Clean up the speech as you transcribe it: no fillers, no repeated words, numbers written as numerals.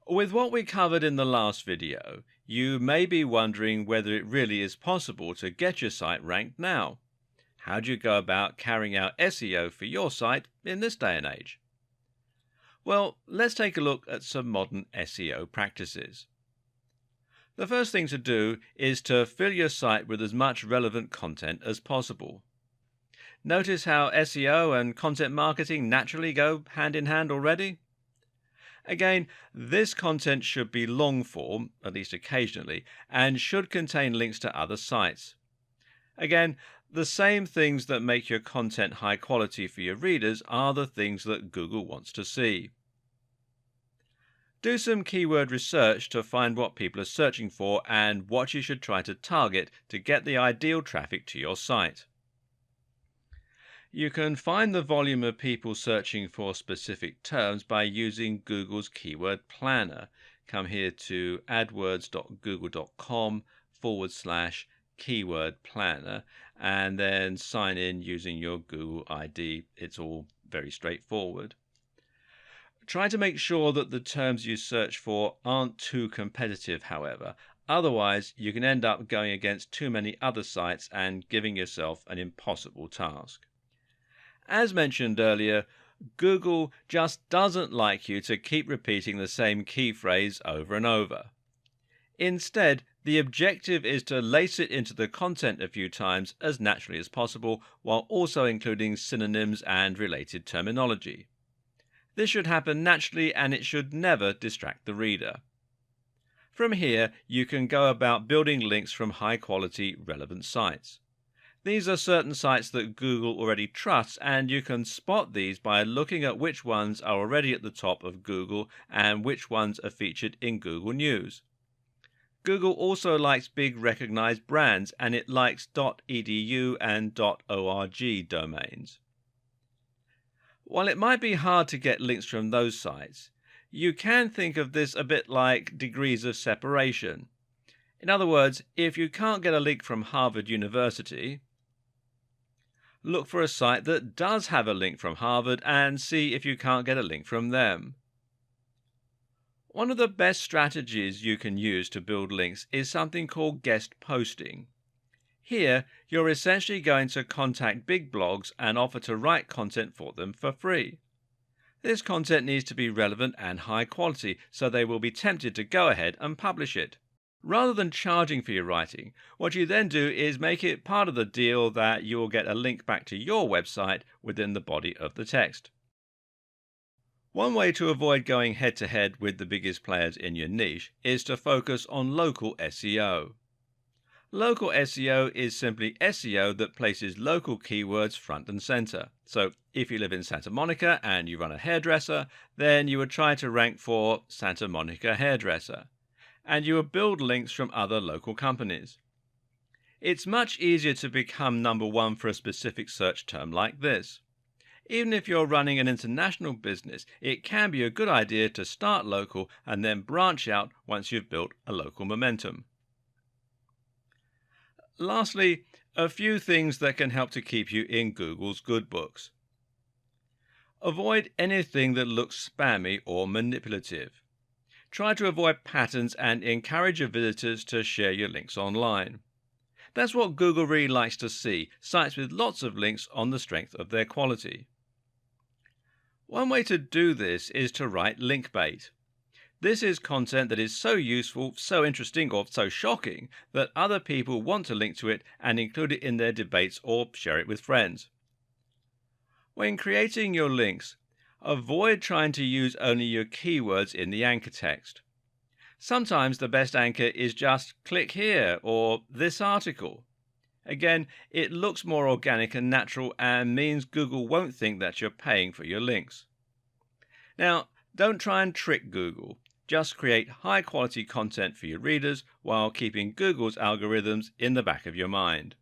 With what we covered in the last video, you may be wondering whether it really is possible to get your site ranked now. How do you go about carrying out SEO for your site in this day and age? Well, let's take a look at some modern SEO practices. The first thing to do is to fill your site with as much relevant content as possible. Notice how SEO and content marketing naturally go hand in hand already? Again, this content should be long form, at least occasionally, and should contain links to other sites. Again, the same things that make your content high quality for your readers are the things that Google wants to see. Do some keyword research to find what people are searching for and what you should try to target to get the ideal traffic to your site. You can find the volume of people searching for specific terms by using Google's keyword planner. Come here to adwords.google.com/keyword planner and then sign in using your Google ID. It's all very straightforward. Try to make sure that the terms you search for aren't too competitive, however. Otherwise, you can end up going against too many other sites and giving yourself an impossible task. As mentioned earlier, Google just doesn't like you to keep repeating the same key phrase over and over. Instead, the objective is to lace it into the content a few times as naturally as possible, while also including synonyms and related terminology. This should happen naturally and it should never distract the reader. From here, you can go about building links from high-quality, relevant sites. These are certain sites that Google already trusts, and you can spot these by looking at which ones are already at the top of Google and which ones are featured in Google News. Google also likes big recognized brands, and it likes .edu and .org domains. While it might be hard to get links from those sites, you can think of this a bit like degrees of separation. In other words, if you can't get a link from Harvard University, look for a site that does have a link from Harvard and see if you can't get a link from them. One of the best strategies you can use to build links is something called guest posting. Here, you're essentially going to contact big blogs and offer to write content for them for free. This content needs to be relevant and high quality, so they will be tempted to go ahead and publish it. Rather than charging for your writing, what you then do is make it part of the deal that you will get a link back to your website within the body of the text. One way to avoid going head-to-head with the biggest players in your niche is to focus on local SEO. Local SEO is simply SEO that places local keywords front and center. So if you live in Santa Monica and you run a hairdresser, then you would try to rank for Santa Monica hairdresser, and you will build links from other local companies. It's much easier to become number one for a specific search term like this. Even if you're running an international business, it can be a good idea to start local and then branch out once you've built a local momentum. Lastly, a few things that can help to keep you in Google's good books. Avoid anything that looks spammy or manipulative. Try to avoid patterns and encourage your visitors to share your links online. That's what Google really likes to see, sites with lots of links on the strength of their quality. One way to do this is to write link bait. This is content that is so useful, so interesting, or so shocking that other people want to link to it and include it in their debates or share it with friends. When creating your links, avoid trying to use only your keywords in the anchor text. Sometimes the best anchor is just click here or this article. Again, it looks more organic and natural and means Google won't think that you're paying for your links. Now, don't try and trick Google. Just create high quality content for your readers while keeping Google's algorithms in the back of your mind.